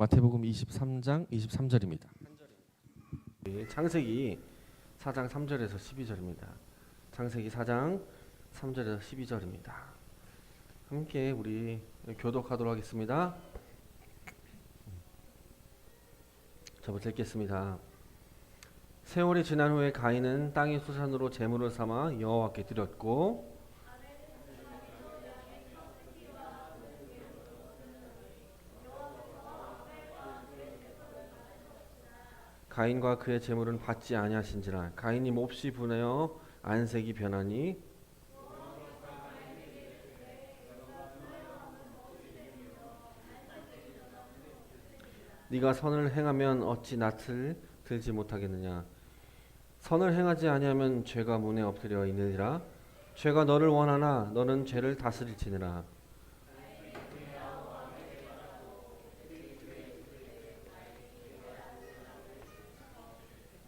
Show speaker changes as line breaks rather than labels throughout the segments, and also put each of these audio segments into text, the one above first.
마태복음 23장 23절입니다. 창세기 4장 3절에서 12절입니다. 창세기 4장 3절에서 12절입니다. 함께 우리 교독하도록 하겠습니다. 저부터 읽겠습니다. 세월이 지난 후에 가인은 땅의 수산으로 제물을 삼아 여호와께 드렸고 가인과 그의 제물은 받지 아니하신지라 가인이 몹시 분하여 안색이 변하니 네가 선을 행하면 어찌 낯을 들지 못하겠느냐. 선을 행하지 아니하면 죄가 문에 엎드려 있느니라. 죄가 너를 원하나 너는 죄를 다스릴지니라.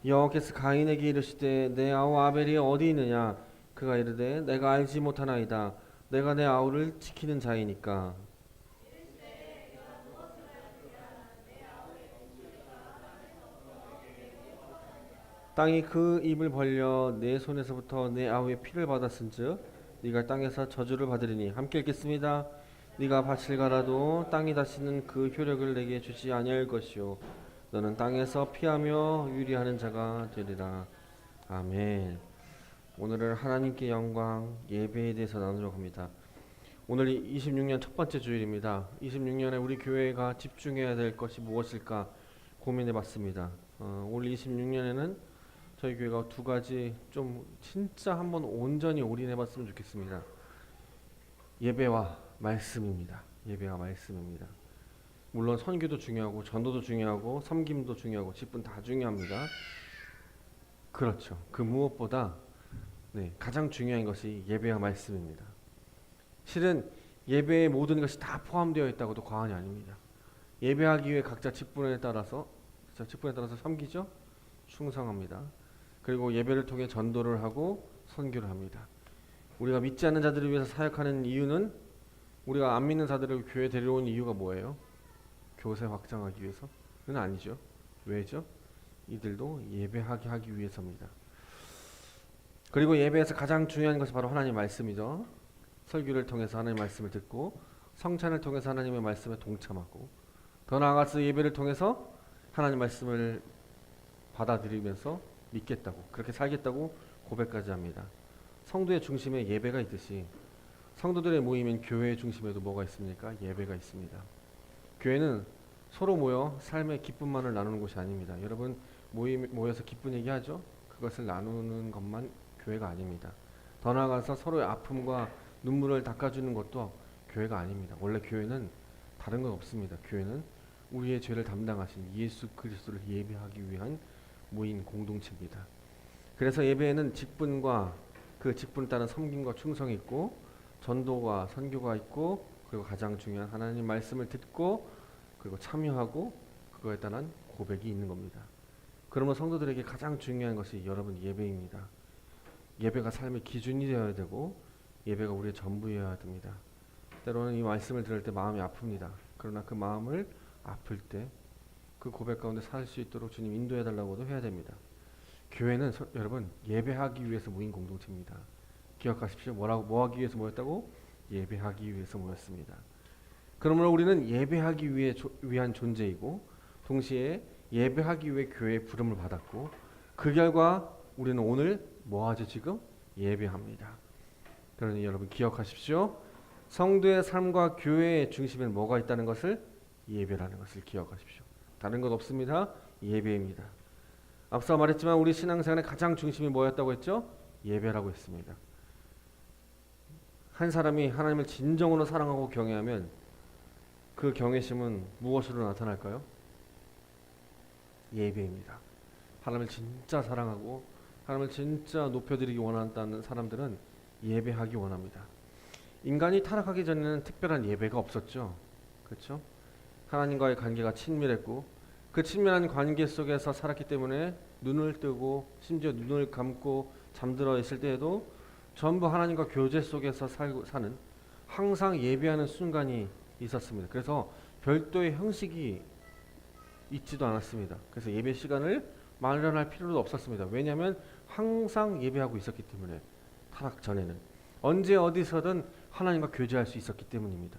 여호와께서 가인에게 이르시되 내 아우 아벨이 어디 있느냐. 그가 이르되 내가 알지 못하나이다. 내가 내 아우를 지키는 자이니까. 땅이 그 입을 벌려 내 손에서부터 내 아우의 피를 받았은즉 네가 땅에서 저주를 받으리니. 함께 읽겠습니다. 네가 밭을 갈아도 땅이 다시는 그 효력을 내게 주지 아니할 것이요 너는 땅에서 피하며 유리하는 자가 되리라. 아멘. 오늘은 하나님께 영광 예배에 대해서 나누려고 합니다. 오늘 26년 첫 번째 주일입니다. 26년에 우리 교회가 집중해야 될 것이 무엇일까 고민해 봤습니다. 올 26년에는 저희 교회가 두 가지 좀 진짜 한번 온전히 올인해 봤으면 좋겠습니다. 예배와 말씀입니다. 예배와 말씀입니다. 물론 선교도 중요하고 전도도 중요하고 섬김도 중요하고 직분 다 중요합니다. 그렇죠. 그 무엇보다 가장 중요한 것이 예배와 말씀입니다. 실은 예배의 모든 것이 다 포함되어 있다고도 과언이 아닙니다. 예배하기 위해 각자 직분에 따라서 섬기죠. 충성합니다. 그리고 예배를 통해 전도를 하고 선교를 합니다. 우리가 믿지 않는 자들을 위해서 사역하는 이유는 우리가 안 믿는 자들을 교회에 데려온 이유가 뭐예요? 교세 확장하기 위해서는 아니죠. 왜죠? 이들도 예배하게 하기 위해서입니다. 그리고 예배에서 가장 중요한 것이 바로 하나님의 말씀이죠. 설교를 통해서 하나님의 말씀을 듣고 성찬을 통해서 하나님의 말씀에 동참하고 더 나아가서 예배를 통해서 하나님의 말씀을 받아들이면서 믿겠다고 그렇게 살겠다고 고백까지 합니다. 성도의 중심에 예배가 있듯이 성도들의 모임인 교회의 중심에도 뭐가 있습니까? 예배가 있습니다. 교회는 서로 모여 삶의 기쁨만을 나누는 곳이 아닙니다. 여러분 모여서 기쁜 얘기하죠? 그것을 나누는 것만 교회가 아닙니다. 더 나아가서 서로의 아픔과 눈물을 닦아주는 것도 교회가 아닙니다. 원래 교회는 다른 건 없습니다. 교회는 우리의 죄를 담당하신 예수 그리스도를 예배하기 위한 모인 공동체입니다. 그래서 예배에는 직분과 그 직분에 따른 섬김과 충성이 있고 전도와 선교가 있고 그리고 가장 중요한 하나님 말씀을 듣고 그리고 참여하고 그거에 따른 고백이 있는 겁니다. 그러면 성도들에게 가장 중요한 것이 여러분 예배입니다. 예배가 삶의 기준이 되어야 되고 예배가 우리의 전부여야 됩니다. 때로는 이 말씀을 들을 때 마음이 아픕니다. 그러나 그 마음을 아플 때 그 고백 가운데 살 수 있도록 주님 인도해 달라고도 해야 됩니다. 교회는 여러분 예배하기 위해서 모인 공동체입니다. 기억하십시오. 뭐 하기 위해서 모였다고? 예배하기 위해서 모였습니다. 그러므로 우리는 예배하기 위한 존재이고 동시에 예배하기 위해 교회에 부름을 받았고 그 결과 우리는 오늘 뭐 하죠 지금? 예배합니다. 그러니 여러분 기억하십시오. 성도의 삶과 교회의 중심에 뭐가 있다는 것을? 예배라는 것을 기억하십시오. 다른 것 없습니다. 예배입니다. 앞서 말했지만 우리 신앙생활의 가장 중심이 뭐였다고 했죠? 예배라고 했습니다. 한 사람이 하나님을 진정으로 사랑하고 경외하면 그 경외심은 무엇으로 나타날까요? 예배입니다. 하나님을 진짜 사랑하고 하나님을 진짜 높여드리기 원한다는 사람들은 예배하기 원합니다. 인간이 타락하기 전에는 특별한 예배가 없었죠. 그렇죠? 하나님과의 관계가 친밀했고 그 친밀한 관계 속에서 살았기 때문에 눈을 뜨고 심지어 눈을 감고 잠들어 있을 때에도 전부 하나님과 교제 속에서 사는 항상 예배하는 순간이 있었습니다. 그래서 별도의 형식이 있지도 않았습니다. 그래서 예배 시간을 마련할 필요도 없었습니다. 왜냐하면 항상 예배하고 있었기 때문에, 타락 전에는 언제 어디서든 하나님과 교제할 수 있었기 때문입니다.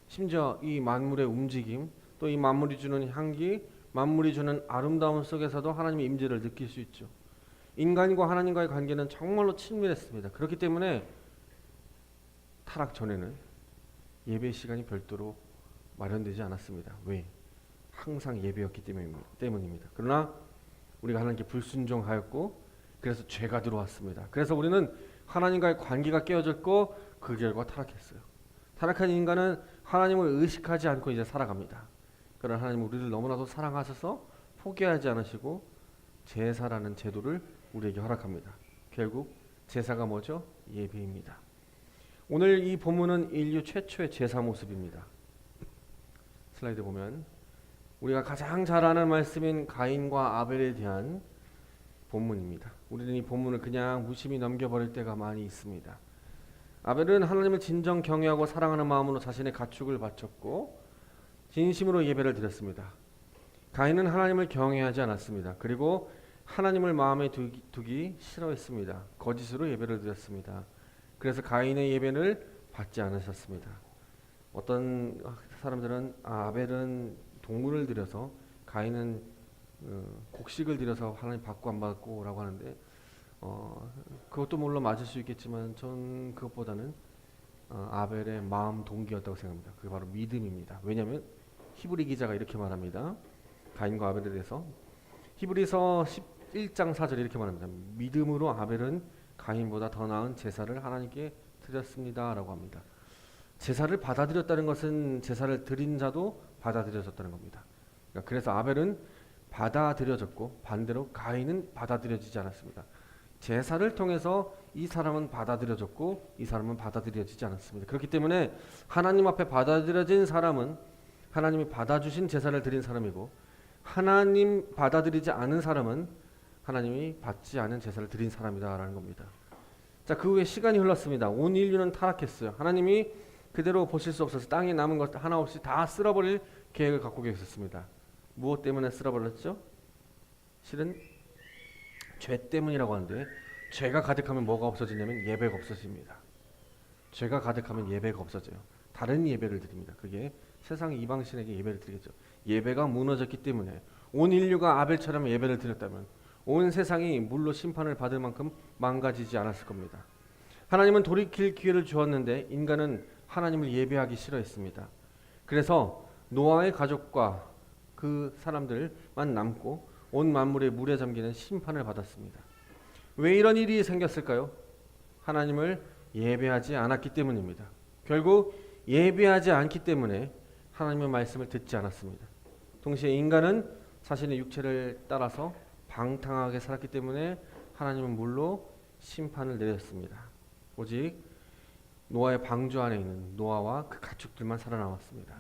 심지어 이 만물의 움직임, 또 이 만물이 주는 향기, 만물이 주는 아름다움 속에서도 하나님의 임재를 느낄 수 있죠. 인간과 하나님과의 관계는 정말로 친밀했습니다. 그렇기 때문에 타락 전에는 예배 시간이 별도로 마련되지 않았습니다. 왜? 항상 예배였기 때문입니다. 그러나 우리가 하나님께 불순종하였고, 그래서 죄가 들어왔습니다. 그래서 우리는 하나님과의 관계가 깨어졌고, 그 결과 타락했어요. 타락한 인간은 하나님을 의식하지 않고 이제 살아갑니다. 그러나 하나님은 우리를 너무나도 사랑하셔서 포기하지 않으시고 제사라는 제도를 우리에게 허락합니다. 결국 제사가 뭐죠? 예배입니다. 오늘 이 본문은 인류 최초의 제사 모습입니다. 슬라이드 보면 우리가 가장 잘 아는 말씀인 가인과 아벨에 대한 본문입니다. 우리는 이 본문을 그냥 무심히 넘겨버릴 때가 많이 있습니다. 아벨은 하나님을 진정 경외하고 사랑하는 마음으로 자신의 가축을 바쳤고 진심으로 예배를 드렸습니다. 가인은 하나님을 경외하지 않았습니다. 그리고 하나님을 마음에 두기 싫어했습니다. 거짓으로 예배를 드렸습니다. 그래서 가인의 예배를 받지 않으셨습니다. 어떤 사람들은 아벨은 동물을 드려서 가인은 곡식을 드려서 하나님 받고 안 받고 라고 하는데 그것도 물론 맞을 수 있겠지만 전 그것보다는 아벨의 마음 동기였다고 생각합니다. 그게 바로 믿음입니다. 왜냐하면 히브리 기자가 이렇게 말합니다. 가인과 아벨에 대해서 히브리서 11장 4절에 이렇게 말합니다. 믿음으로 아벨은 가인보다 더 나은 제사를 하나님께 드렸습니다 라고 합니다. 제사를 받아들였다는 것은 제사를 드린 자도 받아들여졌다는 겁니다. 그래서 아벨은 받아들여졌고 반대로 가인은 받아들여지지 않았습니다. 제사를 통해서 이 사람은 받아들여졌고 이 사람은 받아들여지지 않았습니다. 그렇기 때문에 하나님 앞에 받아들여진 사람은 하나님이 받아주신 제사를 드린 사람이고, 하나님 받아들이지 않은 사람은 하나님이 받지 않은 제사를 드린 사람이다라는 겁니다. 자, 그 후에 시간이 흘렀습니다. 온 인류는 타락했어요. 하나님이 그대로 보실 수 없어서 땅에 남은 것 하나 없이 다 쓸어버릴 계획을 갖고 계셨습니다. 무엇 때문에 쓸어버렸죠? 실은 죄 때문이라고 하는데, 죄가 가득하면 뭐가 없어지냐면 예배가 없어집니다. 죄가 가득하면 예배가 없어져요. 다른 예배를 드립니다. 그게 세상 이방신에게 예배를 드리겠죠. 예배가 무너졌기 때문에 온 인류가 아벨처럼 예배를 드렸다면 온 세상이 물로 심판을 받을 만큼 망가지지 않았을 겁니다. 하나님은 돌이킬 기회를 주었는데 인간은 하나님을 예배하기 싫어했습니다. 그래서 노아의 가족과 그 사람들만 남고 온 만물의 물에 잠기는 심판을 받았습니다. 왜 이런 일이 생겼을까요? 하나님을 예배하지 않았기 때문입니다. 결국 예배하지 않기 때문에 하나님의 말씀을 듣지 않았습니다. 동시에 인간은 자신의 육체를 따라서 방탕하게 살았기 때문에 하나님은 물로 심판을 내렸습니다. 오직 노아의 방주 안에 있는 노아와 그 가축들만 살아남았습니다.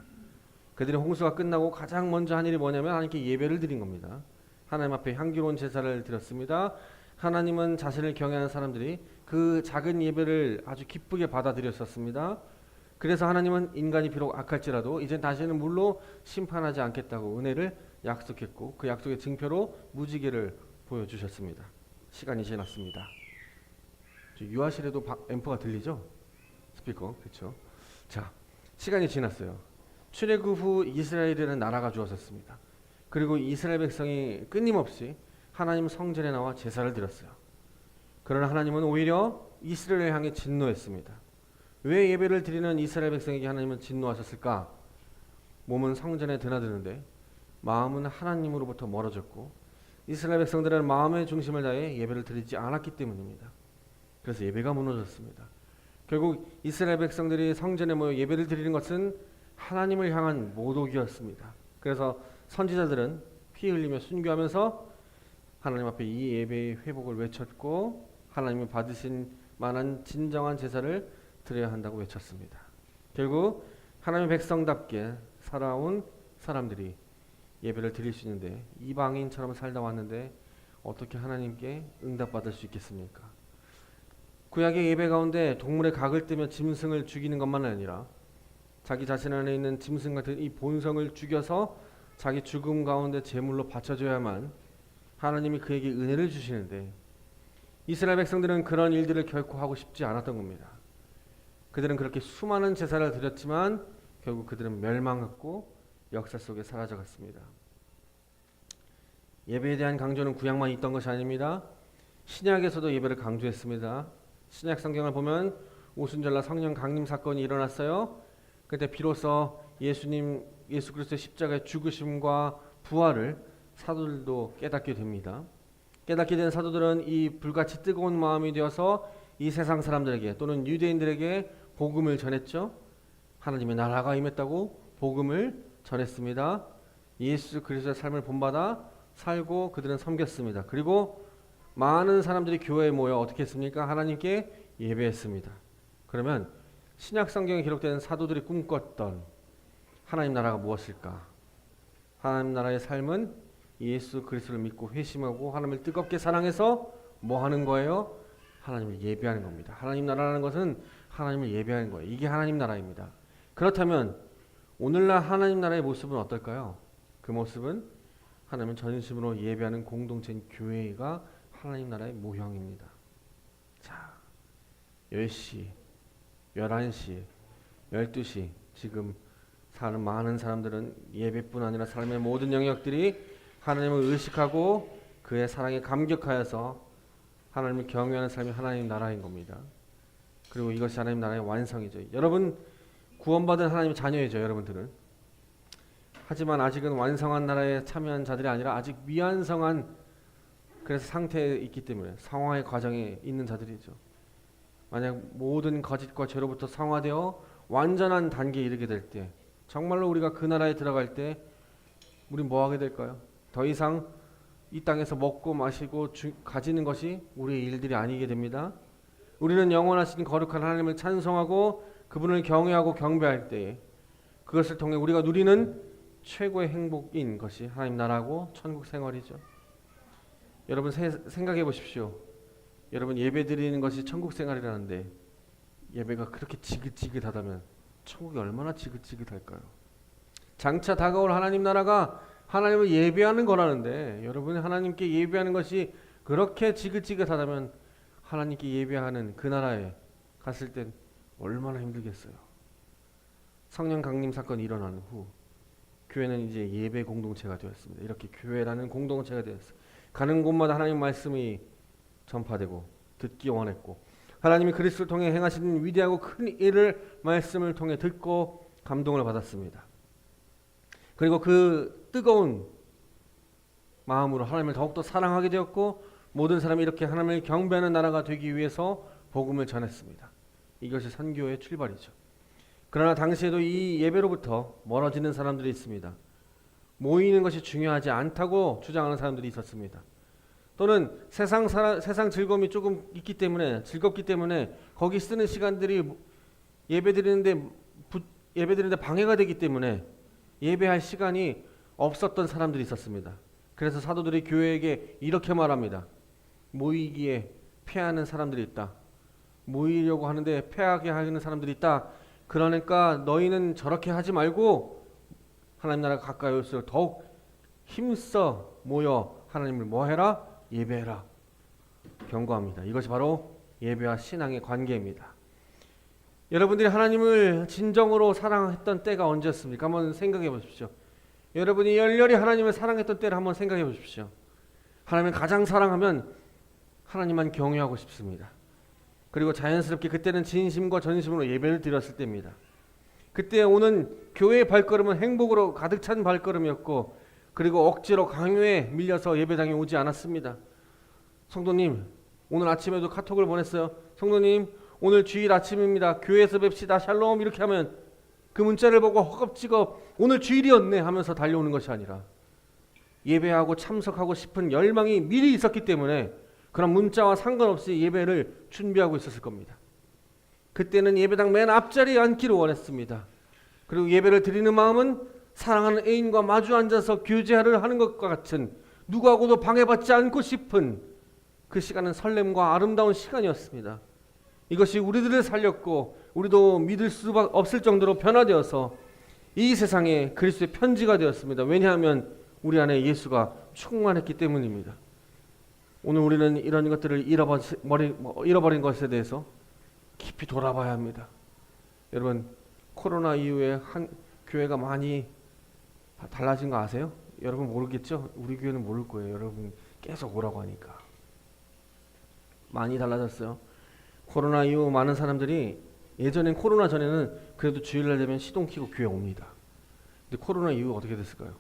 그들의 홍수가 끝나고 가장 먼저 한 일이 뭐냐면 하나님께 예배를 드린 겁니다. 하나님 앞에 향기로운 제사를 드렸습니다. 하나님은 자신을 경외하는 사람들이 그 작은 예배를 아주 기쁘게 받아들였었습니다. 그래서 하나님은 인간이 비록 악할지라도 이제 다시는 물로 심판하지 않겠다고 은혜를 약속했고, 그 약속의 증표로 무지개를 보여주셨습니다. 시간이 지났습니다. 유아실에도 앰프가 들리죠? 스피커, 그렇죠? 자, 시간이 지났어요. 출애굽 후 이스라엘이라는 나라가 주어졌습니다. 그리고 이스라엘 백성이 끊임없이 하나님 성전에 나와 제사를 드렸어요. 그러나 하나님은 오히려 이스라엘을 향해 진노했습니다. 왜 예배를 드리는 이스라엘 백성에게 하나님은 진노하셨을까? 몸은 성전에 드나드는데 마음은 하나님으로부터 멀어졌고, 이스라엘 백성들은 마음의 중심을 다해 예배를 드리지 않았기 때문입니다. 그래서 예배가 무너졌습니다. 결국 이스라엘 백성들이 성전에 모여 예배를 드리는 것은 하나님을 향한 모독이었습니다. 그래서 선지자들은 피 흘리며 순교하면서 하나님 앞에 이 예배의 회복을 외쳤고, 하나님이 받으신 만한 진정한 제사를 드려야 한다고 외쳤습니다. 결국 하나님의 백성답게 살아온 사람들이 예배를 드릴 수 있는데 이방인처럼 살다 왔는데 어떻게 하나님께 응답받을 수 있겠습니까? 구약의 예배 가운데 동물의 각을 뜨며 짐승을 죽이는 것만 아니라 자기 자신 안에 있는 짐승 같은 이 본성을 죽여서 자기 죽음 가운데 제물로 바쳐줘야만 하나님이 그에게 은혜를 주시는데 이스라엘 백성들은 그런 일들을 결코 하고 싶지 않았던 겁니다. 그들은 그렇게 수많은 제사를 드렸지만 결국 그들은 멸망했고 역사 속에 사라져갔습니다. 예배에 대한 강조는 구약만 있던 것이 아닙니다. 신약에서도 예배를 강조했습니다. 신약 성경을 보면 오순절날 성령 강림 사건이 일어났어요. 그때 비로소 예수 그리스도의 십자가의 죽으심과 부활을 사도들도 깨닫게 됩니다. 깨닫게 된 사도들은 이 불같이 뜨거운 마음이 되어서 이 세상 사람들에게 또는 유대인들에게 복음을 전했죠. 하나님의 나라가 임했다고 복음을 전했습니다. 예수 그리스도의 삶을 본받아 살고 그들은 섬겼습니다. 그리고 많은 사람들이 교회에 모여 어떻게 했습니까? 하나님께 예배했습니다. 그러면 신약 성경에 기록된 사도들이 꿈꿨던 하나님 나라가 무엇일까? 하나님 나라의 삶은 예수 그리스도를 믿고 회심하고 하나님을 뜨겁게 사랑해서 뭐 하는 거예요? 하나님을 예배하는 겁니다. 하나님 나라라는 것은 하나님을 예배하는 거예요. 이게 하나님 나라입니다. 그렇다면 오늘날 하나님 나라의 모습은 어떨까요? 그 모습은 하나님을 전심으로 예배하는 공동체인 교회가 하나님 나라의 모형입니다. 자, 10시, 11시, 12시 지금 사는 많은 사람들은 예배뿐 아니라 삶의 모든 영역들이 하나님을 의식하고 그의 사랑에 감격하여서 하나님을 경외하는 삶이 하나님 나라인 겁니다. 그리고 이것이 하나님 나라의 완성이죠. 여러분 구원받은 하나님의 자녀이죠. 여러분들은. 하지만 아직은 완성한 나라에 참여한 자들이 아니라 아직 미완성한 그래서 상태에 있기 때문에 상화의 과정에 있는 자들이죠. 만약 모든 거짓과 죄로부터 상화되어 완전한 단계에 이르게 될 때 정말로 우리가 그 나라에 들어갈 때 우린 뭐 하게 될까요? 더 이상 이 땅에서 먹고 마시고 가지는 것이 우리의 일들이 아니게 됩니다. 우리는 영원하신 거룩한 하나님을 찬송하고 그분을 경외하고 경배할 때에 그것을 통해 우리가 누리는 최고의 행복인 것이 하나님 나라고 천국 생활이죠. 여러분 생각해 보십시오. 여러분 예배 드리는 것이 천국 생활이라는데 예배가 그렇게 지긋지긋하다면 천국이 얼마나 지긋지긋할까요? 장차 다가올 하나님 나라가 하나님을 예배하는 거라는데 여러분이 하나님께 예배하는 것이 그렇게 지긋지긋하다면 하나님께 예배하는 그 나라에 갔을 땐 얼마나 힘들겠어요. 성령 강림 사건이 일어난 후 교회는 이제 예배 공동체가 되었습니다. 이렇게 교회라는 공동체가 되었어요. 가는 곳마다 하나님 말씀이 전파되고 듣기 원했고 하나님이 그리스도를 통해 행하신 위대하고 큰 일을 말씀을 통해 듣고 감동을 받았습니다. 그리고 그 뜨거운 마음으로 하나님을 더욱더 사랑하게 되었고 모든 사람이 이렇게 하나님을 경배하는 나라가 되기 위해서 복음을 전했습니다. 이것이 선교의 출발이죠. 그러나 당시에도 이 예배로부터 멀어지는 사람들이 있습니다. 모이는 것이 중요하지 않다고 주장하는 사람들이 있었습니다. 또는 세상 즐거움이 조금 있기 때문에 즐겁기 때문에 거기 쓰는 시간들이 예배드리는데 방해가 되기 때문에 예배할 시간이 없었던 사람들이 있었습니다. 그래서 사도들이 교회에게 이렇게 말합니다. 모이기에 패하는 사람들이 있다. 모이려고 하는데 패하게 하는 사람들이 있다. 그러니까 너희는 저렇게 하지 말고 하나님 나라가 가까이 올수록 더욱 힘써 모여 하나님을 뭐 해라? 예배해라. 경고합니다. 이것이 바로 예배와 신앙의 관계입니다. 여러분들이 하나님을 진정으로 사랑했던 때가 언제였습니까? 한번 생각해 보십시오. 여러분이 열렬히 하나님을 사랑했던 때를 한번 생각해 보십시오. 하나님을 가장 사랑하면 하나님만 경외하고 싶습니다. 그리고 자연스럽게 그때는 진심과 전심으로 예배를 드렸을 때입니다. 그때 오는 교회의 발걸음은 행복으로 가득 찬 발걸음이었고 그리고 억지로 강요에 밀려서 예배당에 오지 않았습니다. 성도님, 오늘 아침에도 카톡을 보냈어요. 성도님, 오늘 주일 아침입니다. 교회에서 뵙시다. 샬롬 이렇게 하면 그 문자를 보고 허겁지겁 오늘 주일이었네 하면서 달려오는 것이 아니라 예배하고 참석하고 싶은 열망이 미리 있었기 때문에 그런 문자와 상관없이 예배를 준비하고 있었을 겁니다. 그때는 예배당 맨 앞자리에 앉기를 원했습니다. 그리고 예배를 드리는 마음은 사랑하는 애인과 마주 앉아서 교제를 하는 것과 같은 누구하고도 방해받지 않고 싶은 그 시간은 설렘과 아름다운 시간이었습니다. 이것이 우리들을 살렸고 우리도 믿을 수밖에 없을 정도로 변화되어서 이 세상에 그리스도의 편지가 되었습니다. 왜냐하면 우리 안에 예수가 충만했기 때문입니다. 오늘 우리는 이런 것들을 잃어버린 것에 대해서 깊이 돌아봐야 합니다. 여러분, 코로나 이후에 한 교회가 많이 달라진 거 아세요? 여러분 모르겠죠? 우리 교회는 모를 거예요. 여러분 계속 오라고 하니까. 많이 달라졌어요. 코로나 이후 많은 사람들이, 예전엔 코로나 전에는 그래도 주일날 되면 시동 켜고 교회 옵니다. 근데 코로나 이후 어떻게 됐을까요?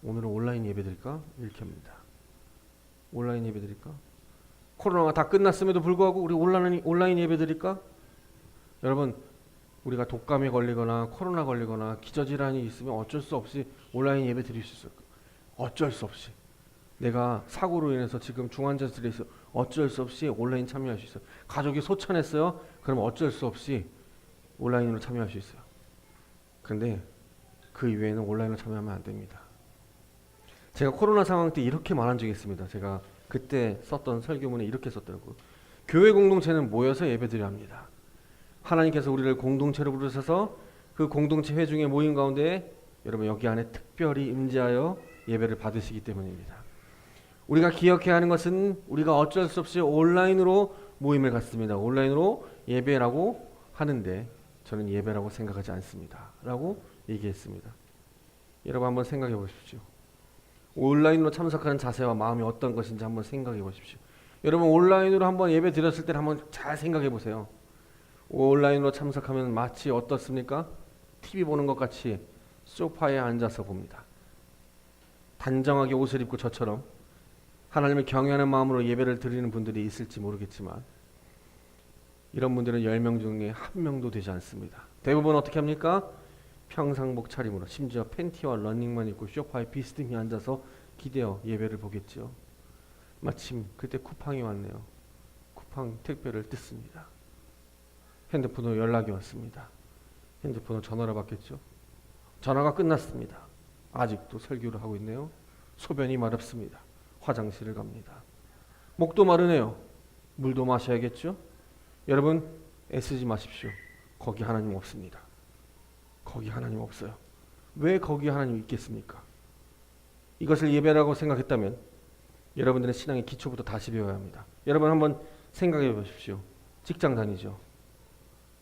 오늘은 온라인 예배 드릴까? 이렇게 합니다. 온라인 예배 드릴까? 코로나가 다 끝났음에도 불구하고 우리 온라인 예배 드릴까? 여러분, 우리가 독감에 걸리거나 코로나 걸리거나 기저질환이 있으면 어쩔 수 없이 온라인 예배 드릴 수 있어요. 어쩔 수 없이. 내가 사고로 인해서 지금 중환자실에 있어, 어쩔 수 없이 온라인 참여할 수 있어요. 가족이 소천했어요. 그럼 어쩔 수 없이 온라인으로 참여할 수 있어요. 그런데 그 이외에는 온라인으로 참여하면 안 됩니다. 제가 코로나 상황 때 이렇게 말한 적이 있습니다. 제가 그때 썼던 설교문에 이렇게 썼더라고요. 교회 공동체는 모여서 예배드려야 합니다. 하나님께서 우리를 공동체로 부르셔서 그 공동체 회중의 모임 가운데 여러분 여기 안에 특별히 임재하여 예배를 받으시기 때문입니다. 우리가 기억해야 하는 것은 우리가 어쩔 수 없이 온라인으로 모임을 갖습니다. 온라인으로 예배라고 하는데 저는 예배라고 생각하지 않습니다. 라고 얘기했습니다. 여러분 한번 생각해 보십시오. 온라인으로 참석하는 자세와 마음이 어떤 것인지 한번 생각해 보십시오. 여러분 온라인으로 한번 예배 드렸을 때 한번 잘 생각해 보세요. 온라인으로 참석하면 마치 어떻습니까? TV 보는 것 같이 소파에 앉아서 봅니다. 단정하게 옷을 입고 저처럼 하나님을 경외하는 마음으로 예배를 드리는 분들이 있을지 모르겠지만 이런 분들은 10명 중에 1명도 되지 않습니다. 대부분 어떻게 합니까? 평상복 차림으로 심지어 팬티와 러닝만 입고 소파에 비스듬히 앉아서 기대어 예배를 보겠죠. 마침 그때 쿠팡이 왔네요. 쿠팡 택배를 뜯습니다. 핸드폰으로 연락이 왔습니다. 핸드폰으로 전화를 받겠죠. 전화가 끝났습니다. 아직도 설교를 하고 있네요. 소변이 마렵습니다. 화장실을 갑니다. 목도 마르네요. 물도 마셔야겠죠. 여러분 애쓰지 마십시오. 거기 하나님 없습니다. 거기 하나님 없어요. 왜 거기 하나님 있겠습니까? 이것을 예배라고 생각했다면 여러분들은 신앙의 기초부터 다시 배워야 합니다. 여러분 한번 생각해 보십시오. 직장 다니죠.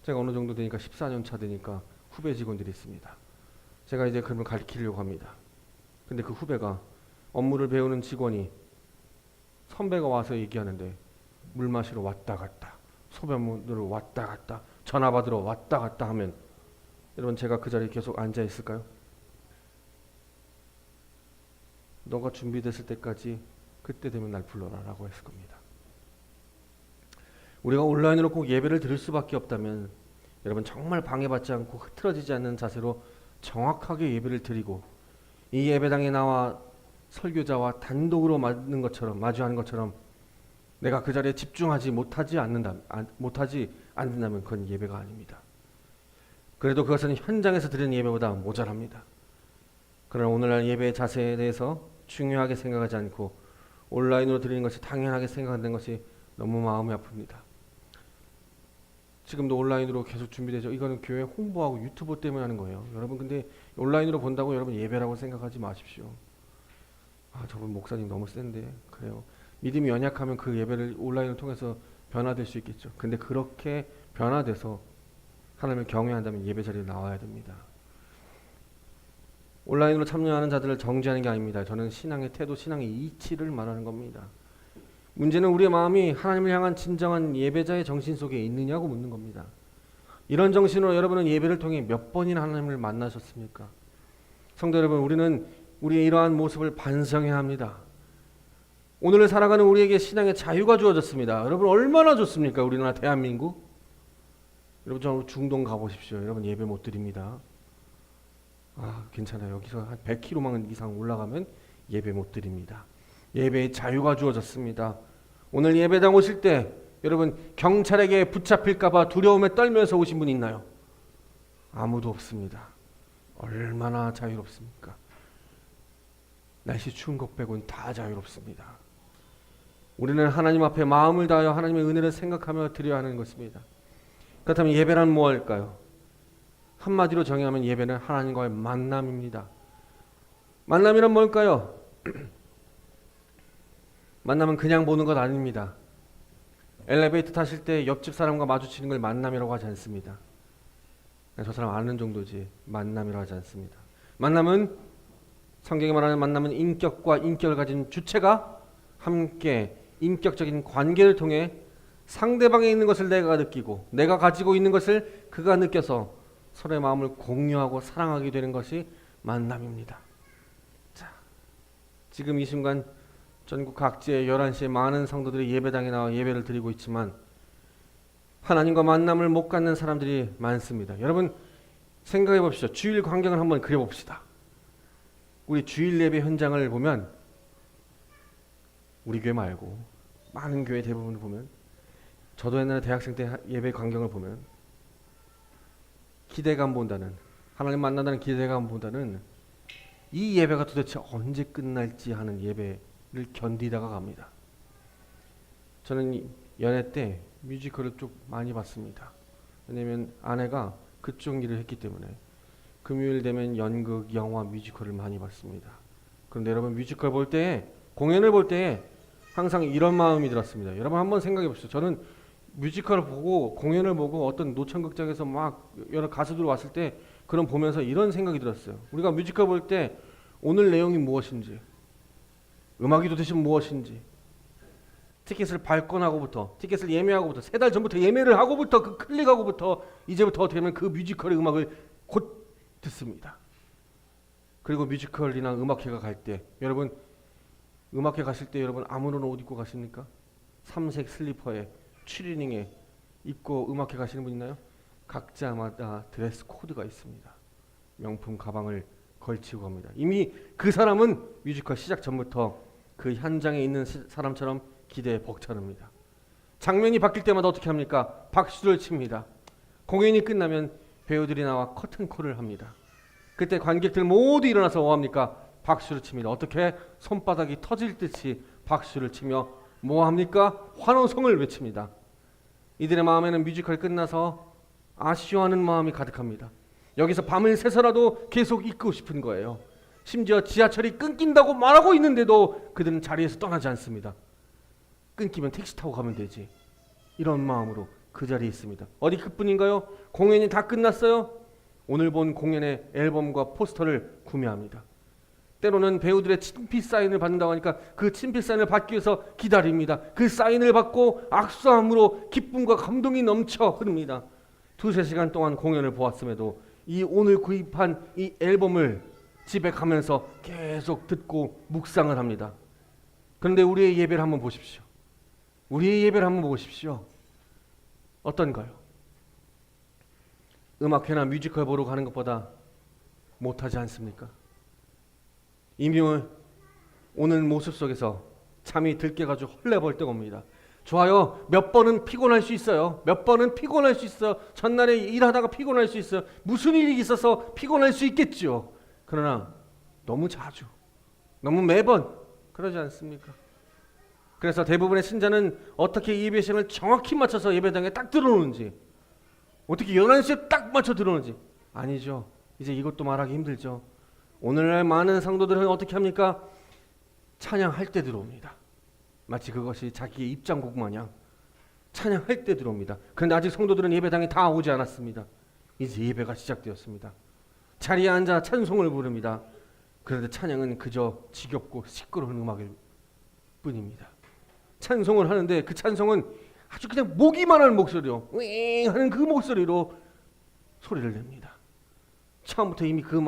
제가 어느 정도 되니까 14년 차 되니까 후배 직원들이 있습니다. 제가 이제 그걸 가르치려고 합니다. 근데 그 후배가 업무를 배우는 직원이 선배가 와서 얘기하는데 물 마시러 왔다 갔다, 소변으로 왔다 갔다, 전화 받으러 왔다 갔다 하면 여러분 제가 그 자리에 계속 앉아 있을까요? 너가 준비됐을 때까지 그때 되면 날 불러라 라고 했을 겁니다. 우리가 온라인으로 꼭 예배를 드릴 수밖에 없다면 여러분 정말 방해받지 않고 흐트러지지 않는 자세로 정확하게 예배를 드리고 이 예배당에 나와 설교자와 단독으로 마주하는 것처럼 내가 그 자리에 집중하지 못하지 않는다면 그건 예배가 아닙니다. 그래도 그것은 현장에서 드리는 예배보다 모자랍니다. 그러나 오늘날 예배의 자세에 대해서 중요하게 생각하지 않고 온라인으로 드리는 것이 당연하게 생각하는 것이 너무 마음이 아픕니다. 지금도 온라인으로 계속 준비되죠. 이거는 교회 홍보하고 유튜브 때문에 하는 거예요. 여러분 근데 온라인으로 본다고 여러분 예배라고 생각하지 마십시오. 아 저분 목사님 너무 센데. 그래요. 믿음이 연약하면 그 예배를 온라인을 통해서 변화될 수 있겠죠. 근데 그렇게 변화돼서 하나님을 경외한다면 예배 자리에 나와야 됩니다. 온라인으로 참여하는 자들을 정죄하는 게 아닙니다. 저는 신앙의 태도, 신앙의 이치를 말하는 겁니다. 문제는 우리의 마음이 하나님을 향한 진정한 예배자의 정신 속에 있느냐고 묻는 겁니다. 이런 정신으로 여러분은 예배를 통해 몇 번이나 하나님을 만나셨습니까? 성도 여러분, 우리는 우리의 이러한 모습을 반성해야 합니다. 오늘을 살아가는 우리에게 신앙의 자유가 주어졌습니다. 여러분 얼마나 좋습니까? 우리나라 대한민국? 여러분 저 중동 가보십시오. 여러분 예배 못 드립니다. 아 괜찮아요. 여기서 한 100km 이상 올라가면 예배 못 드립니다. 예배의 자유가 주어졌습니다. 오늘 예배당 오실 때 여러분 경찰에게 붙잡힐까봐 두려움에 떨면서 오신 분 있나요? 아무도 없습니다. 얼마나 자유롭습니까? 날씨 추운 것 빼고는 다 자유롭습니다. 우리는 하나님 앞에 마음을 다하여 하나님의 은혜를 생각하며 드려야 하는 것입니다. 그렇다면 예배란 무엇일까요? 한마디로 정의하면 예배는 하나님과의 만남입니다. 만남이란 뭘까요? 만남은 그냥 보는 것 아닙니다. 엘리베이터 타실 때 옆집 사람과 마주치는 걸 만남이라고 하지 않습니다. 저 사람 아는 정도지 만남이라고 하지 않습니다. 만남은, 성경이 말하는 만남은 인격과 인격을 가진 주체가 함께 인격적인 관계를 통해 상대방에 있는 것을 내가 느끼고 내가 가지고 있는 것을 그가 느껴서 서로의 마음을 공유하고 사랑하게 되는 것이 만남입니다. 자, 지금 이 순간 전국 각지의 11시에 많은 성도들이 예배당에 나와 예배를 드리고 있지만 하나님과 만남을 못 갖는 사람들이 많습니다. 여러분 생각해 봅시다. 주일 광경을 한번 그려봅시다. 우리 주일 예배 현장을 보면, 우리 교회 말고 많은 교회 대부분을 보면, 저도 옛날에 대학생 때 예배 광경을 보면 기대감보다는, 하나님 만난다는 기대감보다는 이 예배가 도대체 언제 끝날지 하는 예배를 견디다가 갑니다. 저는 연애 때 뮤지컬을 좀 많이 봤습니다. 왜냐면 아내가 그쪽 일을 했기 때문에 금요일 되면 연극, 영화, 뮤지컬을 많이 봤습니다. 그런데 여러분 뮤지컬 볼 때, 공연을 볼 때 항상 이런 마음이 들었습니다. 여러분 한번 생각해 보시죠. 저는 뮤지컬을 보고 공연을 보고 어떤 노천극장에서 막 여러 가수들 왔을 때 그런 보면서 이런 생각이 들었어요. 우리가 뮤지컬 볼 때 오늘 내용이 무엇인지, 음악이 도대체 무엇인지, 티켓을 발권하고부터, 티켓을 예매하고부터, 3달 전부터 예매를 하고부터, 그 클릭하고부터 이제부터 어떻게 하면 그 뮤지컬의 음악을 곧 듣습니다. 그리고 뮤지컬이나 음악회가 갈 때, 여러분 음악회 가실 때 여러분 아무런 옷 입고 가십니까? 삼색 슬리퍼에 추리닝에 입고 음악회 가시는 분 있나요? 각자마다 드레스 코드가 있습니다. 명품 가방을 걸치고 갑니다. 이미 그 사람은 뮤지컬 시작 전부터 그 현장에 있는 사람처럼 기대에 벅차릅니다. 장면이 바뀔 때마다 어떻게 합니까? 박수를 칩니다. 공연이 끝나면 배우들이 나와 커튼콜을 합니다. 그때 관객들 모두 일어나서 뭐합니까? 박수를 칩니다. 어떻게? 손바닥이 터질 듯이 박수를 치며 뭐합니까? 환호성을 외칩니다. 이들의 마음에는 뮤지컬 끝나서 아쉬워하는 마음이 가득합니다. 여기서 밤을 새서라도 계속 있고 싶은 거예요. 심지어 지하철이 끊긴다고 말하고 있는데도 그들은 자리에서 떠나지 않습니다. 끊기면 택시 타고 가면 되지. 이런 마음으로 그 자리에 있습니다. 어디 그뿐인가요? 공연이 다 끝났어요. 오늘 본 공연의 앨범과 포스터를 구매합니다. 때로는 배우들의 친필 사인을 받는다고 하니까 그 친필 사인을 받기 위해서 기다립니다. 그 사인을 받고 악수함으로 기쁨과 감동이 넘쳐 흐릅니다. 2-3시간 동안 공연을 보았음에도 이 오늘 구입한 이 앨범을 집에 가면서 계속 듣고 묵상을 합니다. 그런데 우리의 예배를 한번 보십시오. 우리의 예배를 한번 보십시오. 어떤가요? 음악회나 뮤지컬 보러 가는 것보다 못하지 않습니까? 이미 오는 모습 속에서 잠이 들깨가지고 헐레벌떡 옵니다. 좋아요. 몇 번은 피곤할 수 있어요. 몇 번은 피곤할 수 있어요. 전날에 일하다가 피곤할 수 있어요. 무슨 일이 있어서 피곤할 수 있겠죠. 그러나 너무 자주, 너무 매번 그러지 않습니까? 그래서 대부분의 신자는 어떻게 예배 시간을 정확히 맞춰서 예배당에 딱 들어오는지, 어떻게 11시에 딱 맞춰 들어오는지 아니죠. 이제 이것도 말하기 힘들죠. 오늘날 많은 성도들은 어떻게 합니까? 찬양할 때 들어옵니다. 마치 그것이 자기의 입장곡 마냥 찬양할 때 들어옵니다. 그런데 아직 성도들은 예배당에 다 오지 않았습니다. 이제 예배가 시작되었습니다. 자리에 앉아 찬송을 부릅니다. 그런데 찬양은 그저 지겹고 시끄러운 음악일 뿐입니다. 찬송을 하는데 그 찬송은 아주 그냥 목이만 하는 목소리로 윙 하는 그 목소리로 소리를 냅니다. 처음부터 이미 그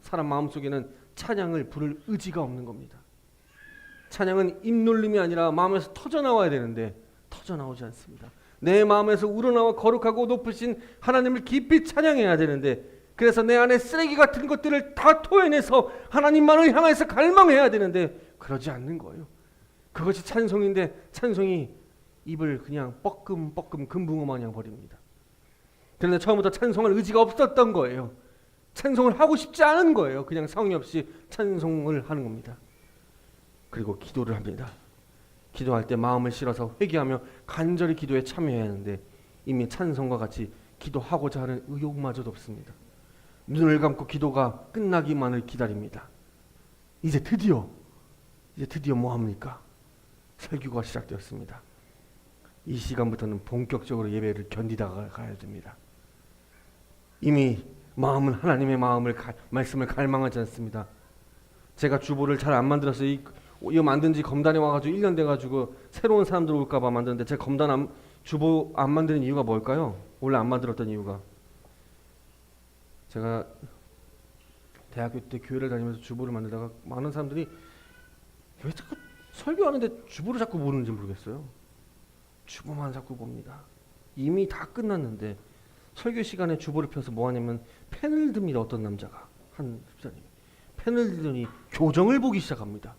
사람 마음속에는 찬양을 부를 의지가 없는 겁니다. 찬양은 입놀림이 아니라 마음에서 터져나와야 되는데 터져나오지 않습니다. 내 마음에서 우러나와 거룩하고 높으신 하나님을 깊이 찬양해야 되는데, 그래서 내 안에 쓰레기 같은 것들을 다 토해내서 하나님만을 향해서 갈망해야 되는데 그러지 않는 거예요. 그것이 찬송인데 찬송이 입을 그냥 뻐끔뻐끔 금붕어 마냥 버립니다. 그런데 처음부터 찬송할 의지가 없었던 거예요. 찬송을 하고 싶지 않은 거예요. 그냥 성의 없이 찬송을 하는 겁니다. 그리고 기도를 합니다. 기도할 때 마음을 실어서 회개하며 간절히 기도에 참여해야 하는데 이미 찬송과 같이 기도하고자 하는 의욕마저도 없습니다. 눈을 감고 기도가 끝나기만을 기다립니다. 이제 드디어 뭐 합니까? 설교가 시작되었습니다. 이 시간부터는 본격적으로 예배를 견디다가 가야 됩니다. 이미 마음은 하나님의 말씀을 갈망하지 않습니다. 제가 주보를 잘 안 만들어서 이거 만든 지 검단에 와가지고 1년 돼가지고 새로운 사람들 올까봐 만드는데 제가 주보 안 만드는 이유가 뭘까요? 원래 안 만들었던 이유가, 제가 대학교 때 교회를 다니면서 주보를 만들다가 많은 사람들이 왜 자꾸 설교하는데 주보를 자꾸 보는지 모르겠어요. 주보만 자꾸 봅니다. 이미 다 끝났는데 설교 시간에 주보를 펴서 뭐 하냐면 펜을 듭니다. 어떤 남자가, 한 집사님이 펜을 들더니 교정을 보기 시작합니다.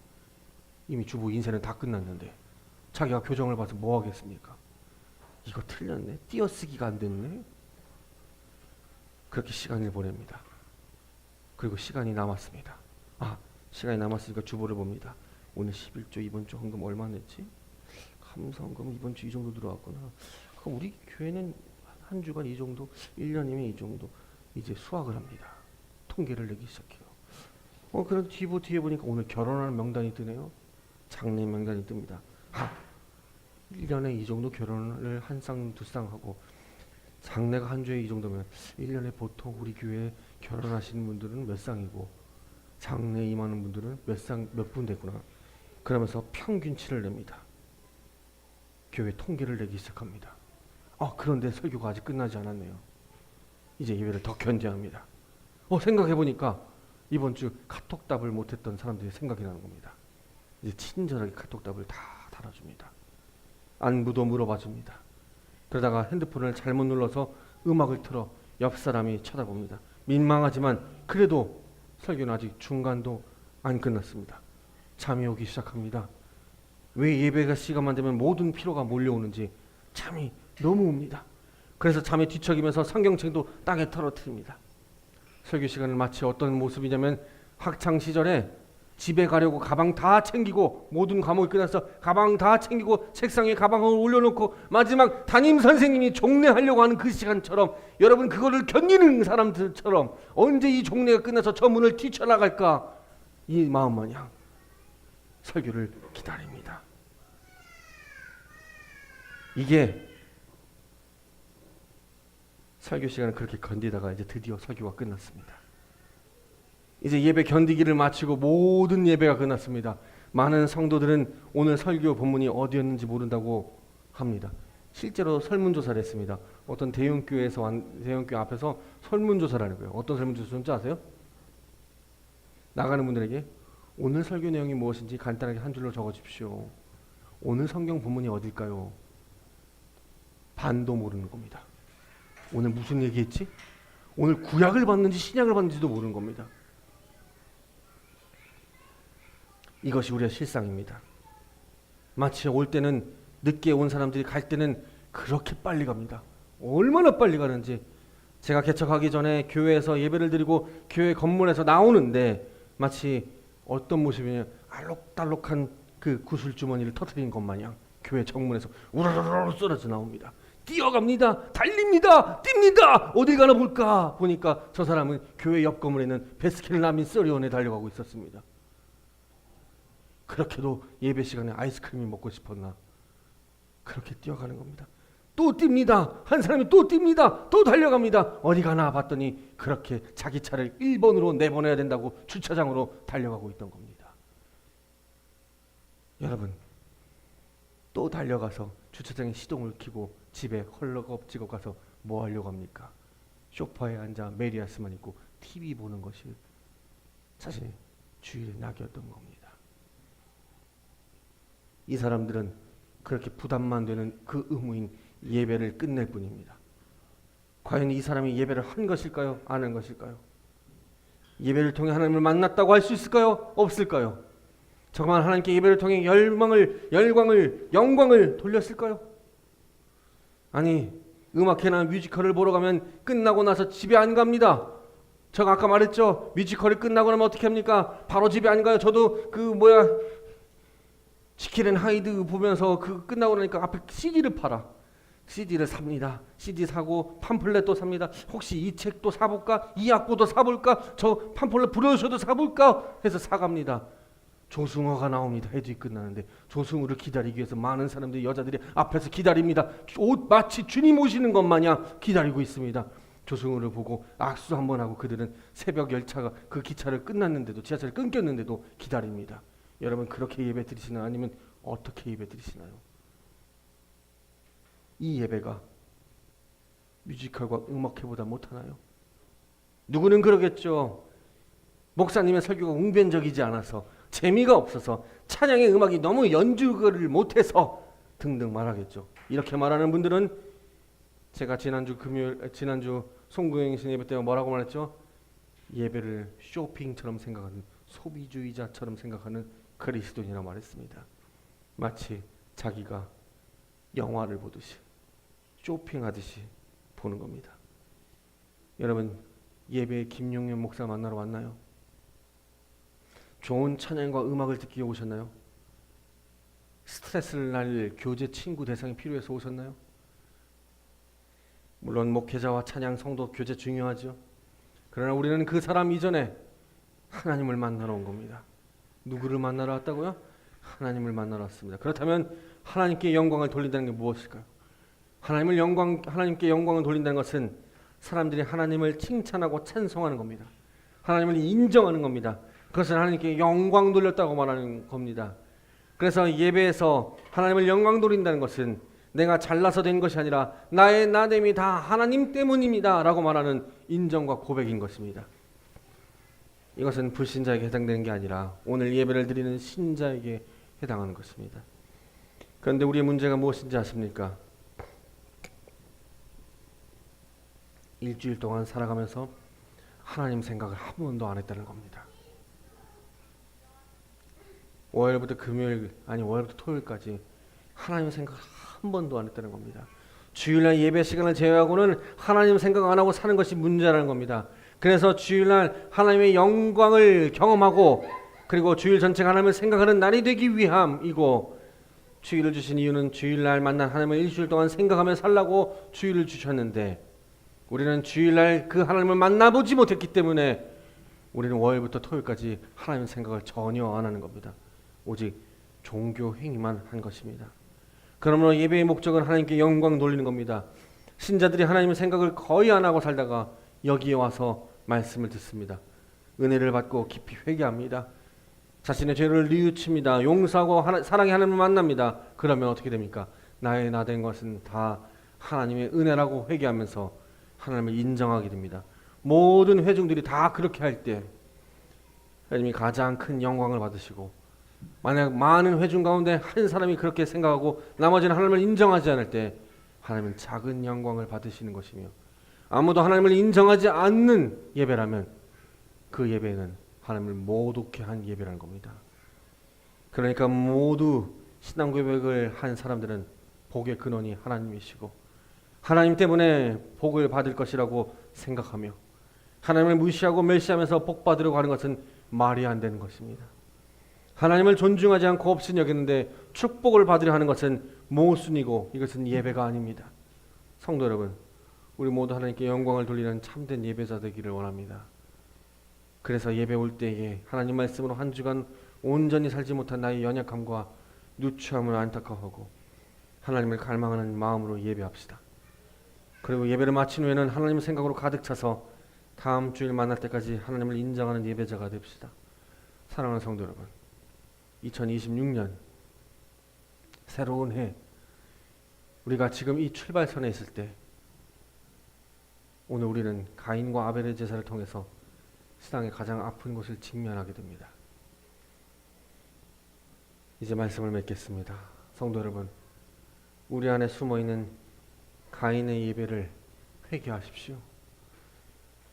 이미 주보 인쇄는 다 끝났는데 자기가 교정을 봐서 뭐 하겠습니까? 이거 틀렸네, 띄어쓰기가 안 됐네. 그렇게 시간을 보냅니다. 그리고 시간이 남았습니다. 시간이 남았으니까 주보를 봅니다. 오늘 11조, 이번 주 헌금 얼마 냈지? 감사헌금 이번 주 이 정도 들어왔구나. 그럼 우리 교회는 한 주간 이 정도, 1년이면 이 정도. 이제 수학을 합니다. 통계를 내기 시작해요. 그럼 뒤에 보니까 오늘 결혼하는 명단이 뜨네요. 장례 명단이 뜹니다. 1년에 이 정도 결혼을 한 쌍, 두 쌍 하고, 장례가 한 주에 이 정도면 1년에 보통 우리 교회에 결혼하시는 분들은 몇 쌍이고 장례 임하는 분들은 몇 분 됐구나. 그러면서 평균치를 냅니다. 교회 통계를 내기 시작합니다. 그런데 설교가 아직 끝나지 않았네요. 이제 예배를 더 견뎌야 합니다. 생각해보니까 이번 주 카톡답을 못했던 사람들이 생각이 나는 겁니다. 이제 친절하게 카톡답을 다 달아줍니다. 안부도 물어봐줍니다. 그러다가 핸드폰을 잘못 눌러서 음악을 틀어 옆 사람이 쳐다봅니다. 민망하지만 그래도 설교는 아직 중간도 안 끝났습니다. 잠이 오기 시작합니다. 왜 예배가 시간만 되면 모든 피로가 몰려오는지 잠이 너무 옵니다. 그래서 잠에 뒤척이면서 성경책도 땅에 떨어뜨립니다. 설교 시간을 마치 어떤 모습이냐면, 학창 시절에 집에 가려고 가방 다 챙기고, 모든 과목이 끝나서 가방 다 챙기고 책상에 가방을 올려놓고 마지막 담임 선생님이 종례하려고 하는 그 시간처럼, 여러분 그거를 견디는 사람들처럼 언제 이 종례가 끝나서 저 문을 뛰쳐나갈까, 이 마음 마냥 설교를 기다립니다. 이게 설교 시간을 그렇게 견디다가 이제 드디어 설교가 끝났습니다. 이제 예배 견디기를 마치고 모든 예배가 끝났습니다. 많은 성도들은 오늘 설교 본문이 어디였는지 모른다고 합니다. 실제로 설문조사를 했습니다. 어떤 대형교회 앞에서 설문조사를 하는 거예요. 어떤 설문조사인지 아세요? 나가는 분들에게 오늘 설교 내용이 무엇인지 간단하게 한 줄로 적어주십시오. 오늘 성경 본문이 어딜까요? 반도 모르는 겁니다. 오늘 무슨 얘기했지? 오늘 구약을 봤는지 신약을 봤는지도 모르는 겁니다. 이것이 우리의 실상입니다. 마치 올 때는 늦게 온 사람들이 갈 때는 그렇게 빨리 갑니다. 얼마나 빨리 가는지. 제가 개척하기 전에 교회에서 예배를 드리고 교회 건물에서 나오는데 마치 어떤 모습이냐, 알록달록한 그 구슬주머니를 터뜨린 것 마냥 교회 정문에서 우르르르 쏟아져 나옵니다. 뛰어갑니다. 달립니다. 뜁니다. 어딜 가나 볼까 보니까 저 사람은 교회 옆 건물에 있는 베스킨라빈 서리온에 달려가고 있었습니다. 그렇게도 예배 시간에 아이스크림이 먹고 싶었나, 그렇게 뛰어가는 겁니다. 또 뜁니다. 한 사람이 또 뜁니다. 또 달려갑니다. 어디 가나 봤더니 그렇게 자기 차를 1번으로 내보내야 된다고 주차장으로 달려가고 있던 겁니다. 여러분, 또 달려가서 주차장에 시동을 켜고 집에 헐레겁지겁 가서 뭐 하려고 합니까? 소파에 앉아 메리아스만 입고 TV 보는 것이 사실 주일의 낙이었던 겁니다. 이 사람들은 그렇게 부담만 되는 그 의무인 예배를 끝낼 뿐입니다. 과연 이 사람이 예배를 한 것일까요? 안 한 것일까요? 예배를 통해 하나님을 만났다고 할 수 있을까요? 없을까요? 정말 하나님께 예배를 통해 영광을 돌렸을까요? 아니, 음악회나 뮤지컬을 보러 가면 끝나고 나서 집에 안 갑니다. 제가 아까 말했죠. 뮤지컬이 끝나고 나면 어떻게 합니까? 바로 집에 안 가요. 저도 지킬 앤 하이드 보면서 그 끝나고 나니까 앞에 CD를 팔아. CD를 삽니다. CD 사고 팜플렛도 삽니다. 혹시 이 책도 사볼까? 이 악보도 사볼까? 저 팜플렛 브로셔도 사볼까? 해서 사갑니다. 조승어가 나옵니다. 해주이 끝나는데 조승우를 기다리기 위해서 많은 사람들이, 여자들이 앞에서 기다립니다. 옷 마치 주님 오시는 것 마냥 기다리고 있습니다. 조승우를 보고 악수 한번 하고 그들은 새벽 열차가 그 기차를 끝났는데도, 지하철이 끊겼는데도 기다립니다. 여러분 그렇게 예배 드리시나요? 아니면 어떻게 예배 드리시나요? 이 예배가 뮤지컬과 음악회보다 못하나요? 누구는 그러겠죠. 목사님의 설교가 웅변적이지 않아서, 재미가 없어서, 찬양의 음악이 너무 연주를 못해서 등등 말하겠죠. 이렇게 말하는 분들은 제가 지난주 송구행신 예배 때 뭐라고 말했죠? 예배를 쇼핑처럼 생각하는, 소비주의자처럼 생각하는 그리스도인이라고 말했습니다. 마치 자기가 영화를 보듯이, 쇼핑하듯이 보는 겁니다. 여러분 예배에 김용현 목사 만나러 왔나요? 좋은 찬양과 음악을 듣기 위해 오셨나요? 스트레스를 날릴 교제 친구 대상이 필요해서 오셨나요? 물론 목회자와 찬양 성도 교제 중요하죠. 그러나 우리는 그 사람 이전에 하나님을 만나러 온 겁니다. 누구를 만나러 왔다고요? 하나님을 만나러 왔습니다. 그렇다면 하나님께 영광을 돌린다는 게 무엇일까요? 하나님께 영광을 돌린다는 것은 사람들이 하나님을 칭찬하고 찬송하는 겁니다. 하나님을 인정하는 겁니다. 그것은 하나님께 영광 돌렸다고 말하는 겁니다. 그래서 예배에서 하나님을 영광 돌린다는 것은 내가 잘나서 된 것이 아니라 나의 나됨이 다 하나님 때문입니다 라고 말하는 인정과 고백인 것입니다. 이것은 불신자에게 해당되는 게 아니라 오늘 예배를 드리는 신자에게 해당하는 것입니다. 그런데 우리의 문제가 무엇인지 아십니까? 일주일 동안 살아가면서 하나님 생각을 한 번도 안 했다는 겁니다. 월요일부터 토요일까지 하나님 생각을 한 번도 안 했다는 겁니다. 주일날 예배 시간을 제외하고는 하나님 생각 안 하고 사는 것이 문제라는 겁니다. 그래서 주일날 하나님의 영광을 경험하고, 그리고 주일 전체가 하나님을 생각하는 날이 되기 위함이고, 주일을 주신 이유는 주일날 만난 하나님을 일주일 동안 생각하며 살라고 주일을 주셨는데, 우리는 주일날 그 하나님을 만나보지 못했기 때문에 우리는 월요일부터 토요일까지 하나님의 생각을 전혀 안 하는 겁니다. 오직 종교 행위만 한 것입니다. 그러므로 예배의 목적은 하나님께 영광 돌리는 겁니다. 신자들이 하나님의 생각을 거의 안 하고 살다가 여기에 와서 말씀을 듣습니다. 은혜를 받고 깊이 회개합니다. 자신의 죄를 뉘우칩니다. 용서하고 사랑의 하나님을 만납니다. 그러면 어떻게 됩니까? 나의 나 된 것은 다 하나님의 은혜라고 회개하면서 하나님을 인정하게 됩니다. 모든 회중들이 다 그렇게 할 때 하나님이 가장 큰 영광을 받으시고, 만약 많은 회중 가운데 한 사람이 그렇게 생각하고 나머지는 하나님을 인정하지 않을 때 하나님은 작은 영광을 받으시는 것이며, 아무도 하나님을 인정하지 않는 예배라면 그 예배는 하나님을 모독해 한 예배라는 겁니다. 그러니까 모두 신앙 고백을 한 사람들은 복의 근원이 하나님이시고 하나님 때문에 복을 받을 것이라고 생각하며, 하나님을 무시하고 멸시하면서 복 받으려고 하는 것은 말이 안 되는 것입니다. 하나님을 존중하지 않고 없인 여기는데 축복을 받으려 하는 것은 모순이고, 이것은 예배가 아닙니다. 성도 여러분, 우리 모두 하나님께 영광을 돌리는 참된 예배자 되기를 원합니다. 그래서 예배 올 때에 하나님 말씀으로 한 주간 온전히 살지 못한 나의 연약함과 누추함을 안타까워하고 하나님을 갈망하는 마음으로 예배합시다. 그리고 예배를 마친 후에는 하나님 생각으로 가득 차서 다음 주일 만날 때까지 하나님을 인정하는 예배자가 됩시다. 사랑하는 성도 여러분, 2026년 새로운 해, 우리가 지금 이 출발선에 있을 때 오늘 우리는 가인과 아벨의 제사를 통해서 세상의 가장 아픈 것을 직면하게 됩니다. 이제 말씀을 맺겠습니다. 성도 여러분, 우리 안에 숨어있는 가인의 예배를 회개하십시오.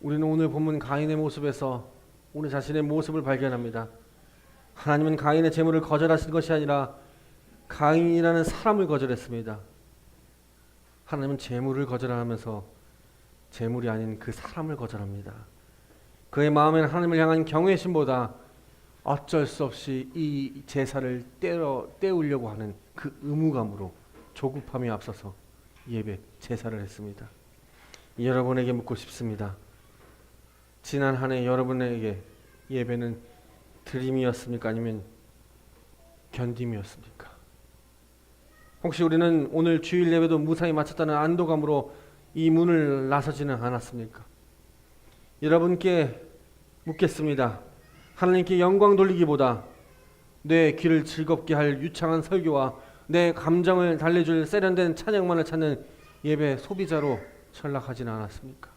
우리는 오늘 본문 가인의 모습에서 우리 자신의 모습을 발견합니다. 하나님은 가인의 제물을 거절하신 것이 아니라 가인이라는 사람을 거절했습니다. 하나님은 제물을 거절하면서 제물이 아닌 그 사람을 거절합니다. 그의 마음에는 하나님을 향한 경외심보다 어쩔 수 없이 이 제사를 때우려고 하는 그 의무감으로 조급함이 앞서서 예배 제사를 했습니다. 여러분에게 묻고 싶습니다. 지난 한 해 여러분에게 예배는 드림이었습니까? 아니면 견딤이었습니까? 혹시 우리는 오늘 주일 예배도 무사히 마쳤다는 안도감으로 이 문을 나서지는 않았습니까? 여러분께 묻겠습니다. 하나님께 영광 돌리기보다 내 귀를 즐겁게 할 유창한 설교와 내 감정을 달래줄 세련된 찬양만을 찾는 예배 소비자로 전락하지는 않았습니까?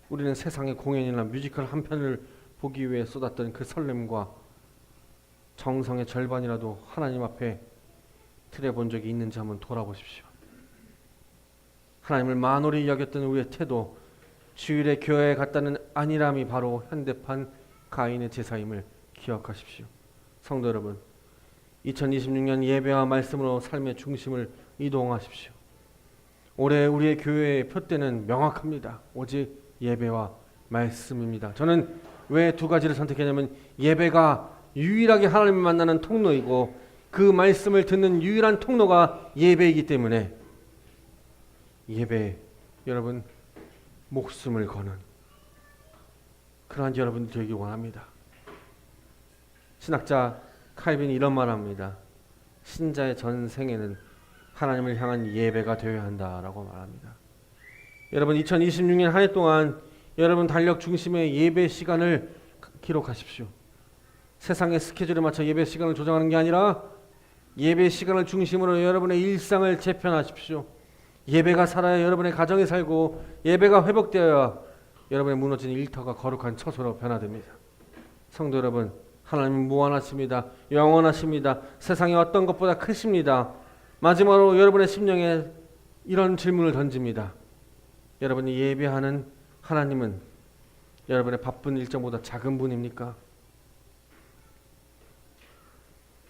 우리는 세상의 공연이나 뮤지컬 한 편을 보기 위해 쏟았던 그 설렘과 정성의 절반이라도 하나님 앞에 드려본 적이 있는지 한번 돌아보십시오. 하나님을 만홀히 여겼던 우리의 태도, 주일에 교회에 갔다는 안일함이 바로 현대판 가인의 제사임을 기억하십시오. 성도 여러분, 2026년 예배와 말씀으로 삶의 중심을 이동하십시오. 올해 우리의 교회의 표대는 명확합니다. 오직 예배와 말씀입니다. 저는 왜 두 가지를 선택했냐면 예배가 유일하게 하나님을 만나는 통로이고 그 말씀을 듣는 유일한 통로가 예배이기 때문에 예배, 여러분 목숨을 거는 그러한 여러분들 되기 원합니다. 신학자 칼빈이 이런 말을 합니다. 신자의 전생에는 하나님을 향한 예배가 되어야 한다라고 말합니다. 여러분 2026년 한 해 동안 여러분 달력 중심의 예배 시간을 기록하십시오. 세상의 스케줄에 맞춰 예배 시간을 조정하는 게 아니라 예배 시간을 중심으로 여러분의 일상을 재편하십시오. 예배가 살아야 여러분의 가정이 살고 예배가 회복되어야 여러분의 무너진 일터가 거룩한 처소로 변화됩니다. 성도 여러분, 하나님은 무한하십니다. 영원하십니다. 세상의 어떤 것보다 크십니다. 마지막으로 여러분의 심령에 이런 질문을 던집니다. 여러분이 예배하는 하나님은 여러분의 바쁜 일정보다 작은 분입니까?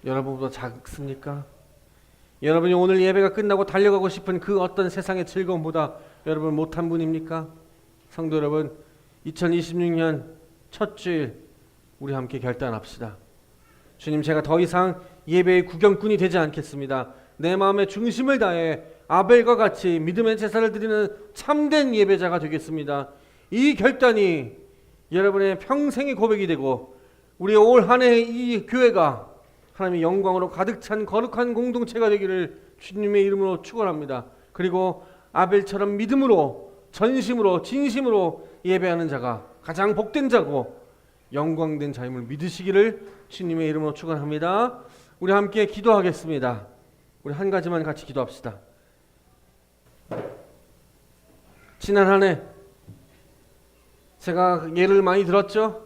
여러분보다 작습니까? 여러분이 오늘 예배가 끝나고 달려가고 싶은 그 어떤 세상의 즐거움보다 여러분 못한 분입니까? 성도 여러분, 2026년 첫 주일 우리 함께 결단합시다. 주님, 제가 더 이상 예배의 구경꾼이 되지 않겠습니다. 내 마음의 중심을 다해 아벨과 같이 믿음의 제사를 드리는 참된 예배자가 되겠습니다. 이 결단이 여러분의 평생의 고백이 되고 우리 올 한 해 이 교회가 하나님의 영광으로 가득 찬 거룩한 공동체가 되기를 주님의 이름으로 축원합니다. 그리고 아벨처럼 믿음으로 전심으로 진심으로 예배하는 자가 가장 복된 자고 영광된 자임을 믿으시기를 주님의 이름으로 축원합니다. 우리 함께 기도하겠습니다. 우리 한 가지만 같이 기도합시다. 지난 한 해 제가 예를 많이 들었죠?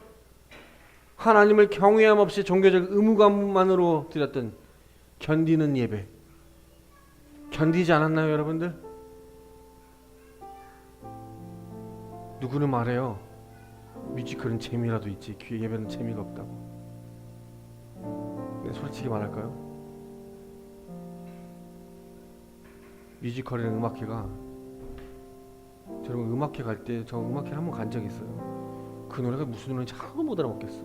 하나님을 경외함 없이 종교적 의무감만으로 드렸던 견디는 예배. 견디지 않았나요, 여러분들? 누구는 말해요. 뮤지컬은 재미라도 있지 예배는 재미가 없다고. 근데 솔직히 말할까요? 뮤지컬이나 음악회가, 여러분 음악회 갈 때 저 음악회 한번 간 적이 있어요. 그 노래가 무슨 노래인지 하나도 못 알아먹겠어.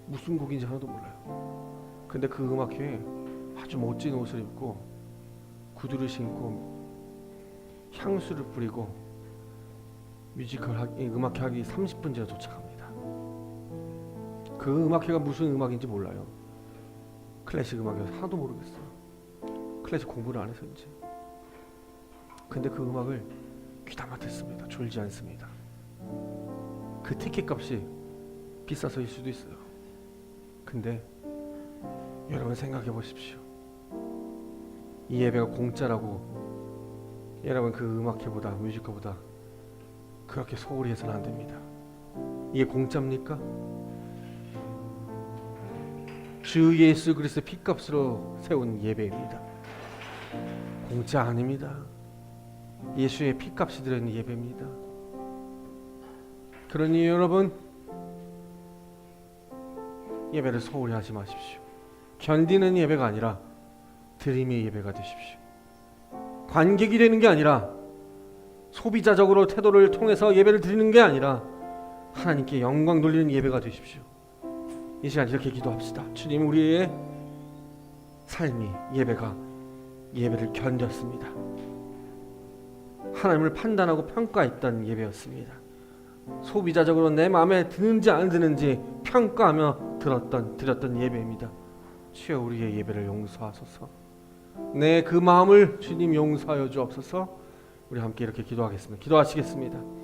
무슨 곡인지 하나도 몰라요. 근데 그 음악회에 아주 멋진 옷을 입고 구두를 신고 향수를 뿌리고 음악회 하기 30분 전에 도착합니다. 그 음악회가 무슨 음악인지 몰라요. 클래식 음악이어서 하나도 모르겠어요. 클래식 공부를 안 해서인지. 근데 그 음악을 귀담아 듣습니다. 졸지 않습니다. 그 티켓 값이 비싸서일 수도 있어요. 근데 여러분 생각해 보십시오. 이 예배가 공짜라고 여러분 그 음악회보다 뮤지컬보다 그렇게 소홀히 해서는 안 됩니다. 이게 공짜입니까? 주 예수 그리스도의 피값으로 세운 예배입니다. 공짜 아닙니다. 예수의 피값이 들어있는 예배입니다. 그러니 여러분 예배를 소홀히 하지 마십시오. 견디는 예배가 아니라 드림의 예배가 되십시오. 관객이 되는 게 아니라 소비자적으로 태도를 통해서 예배를 드리는 게 아니라 하나님께 영광 돌리는 예배가 되십시오. 이 시간 이렇게 기도합시다. 주님, 우리의 삶이 예배가 예배를 견뎠습니다. 하나님을 판단하고 평가했던 예배였습니다. 소비자적으로 내 마음에 드는지 안 드는지 평가하며 드렸던 예배입니다. 주여 우리의 예배를 용서하소서. 내 그 마음을 주님 용서하여 주옵소서. 우리 함께 이렇게 기도하겠습니다. 기도하시겠습니다.